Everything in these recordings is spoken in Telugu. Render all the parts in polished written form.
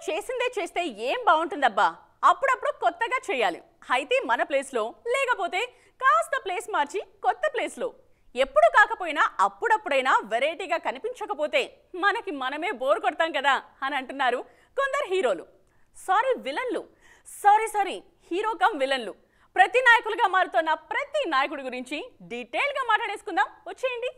చేసిందే చేస్తే ఏం బాగుంటుందబ్బా. అప్పుడప్పుడు కొత్తగా చేయాలి. అయితే మన ప్లేస్లో లేకపోతే కాస్త ప్లేస్ మార్చి కొత్త ప్లేస్లో ఎప్పుడు కాకపోయినా అప్పుడప్పుడైనా వెరైటీగా కనిపించకపోతే మనకి మనమే బోర్ కొడతాం కదా అని అంటున్నారు కొందరు హీరోలు. విలన్లు. సారీ హీరో కమ్ విలన్లు. ప్రతి నాయకులుగా మారుతున్న ప్రతి నాయకుడి గురించి డీటెయిల్గా మాట్లాడేసుకుందాం. వచ్చేయండి.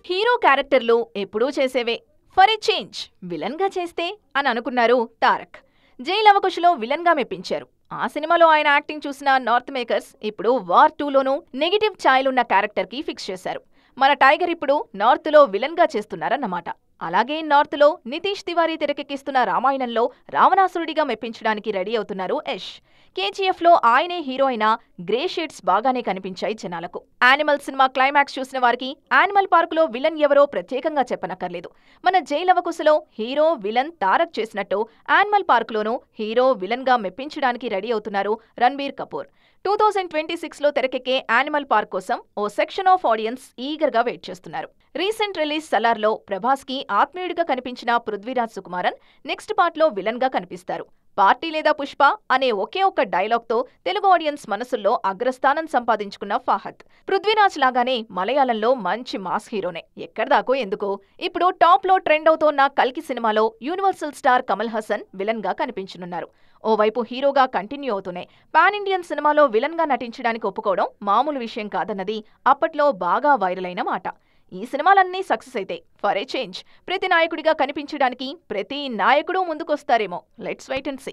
హీరో క్యారెక్టర్లు ఎప్పుడూ చేసేవే. ఫర్ ఏ చేంజ్ విలన్ గా చేస్తే అని అనుకున్నారు తారక్. జై లవకుశలో విలన్ గా మెప్పించారు. ఆ సినిమాలో ఆయన యాక్టింగ్ చూసిన నార్త్ మేకర్స్ ఇప్పుడు వార్ 2లోనూ నెగిటివ్ ఛాయలున్న క్యారెక్టర్ కి ఫిక్స్ చేశారు. మన టైగర్ ఇప్పుడు నార్త్ లో విలన్ గా చేస్తున్నారన్నమాట. అలాగే నార్త్ లో నితీష్ తివారీ తెరకెక్కిస్తున్న రామాయణంలో రావణాసురుడిగా మెప్పించడానికి రెడీ అవుతున్నారు యష్. కేజీఎఫ్ లో ఆయనే హీరో అయినా గ్రే షేడ్స్ బాగానే కనిపించాయి జనాలకు. యానిమల్ సినిమా క్లైమాక్స్ చూసిన వారికి యానిమల్ పార్కులో విలన్ ఎవరో ప్రత్యేకంగా చెప్పనక్కర్లేదు. మన జై లవకుశలో హీరో విలన్ తారక్ చేసినట్టు యానిమల్ పార్కులోనూ హీరో విలన్ గా మెప్పించడానికి రెడీ అవుతున్నారు రణ్బీర్ కపూర్. 2026లో తెరకెక్కే యానిమల్ పార్క్ కోసం ఓ సెక్షన్ ఆఫ్ ఆడియన్స్ ఈగర్ గా వెయిట్ చేస్తున్నారు. రీసెంట్ రిలీజ్ సలార్లో ప్రభాస్ కి ఆత్మీయుడిగా కనిపించిన పృథ్వీరాజ్ సుకుమారన్ నెక్స్ట్ పార్ట్లో విలన్ గా కనిపిస్తారు. పార్టీ లేదా పుష్ప అనే ఒకే ఒక్క డైలాగ్ తో తెలుగు ఆడియన్స్ మనసుల్లో అగ్రస్థానం సంపాదించుకున్న ఫహద్. పృథ్వీరాజ్ లాగానే మలయాళంలో మంచి మాస్ హీరోనే. ఎక్కడదాకో ఎందుకో ఇప్పుడు టాప్ లో ట్రెండ్ అవుతోన్న కల్కి సినిమాలో universal star Kamal Haasan villain గా కనిపించనున్నారు. ఓవైపు హీరోగా కంటిన్యూ అవుతూనే పాన్ ఇండియన్ సినిమాలో విలన్ గా నటించడానికి ఒప్పుకోవడం మామూలు విషయం కాదన్నది అప్పట్లో బాగా వైరల్ అయిన మాట. ఈ సినిమాలన్నీ సక్సెస్ అయితే ఫర్ ఏ చేంజ్ ప్రతి నాయకుడిగా కనిపించడానికి ప్రతి నాయకుడు ముందుకొస్తారేమో. Let's wait and see.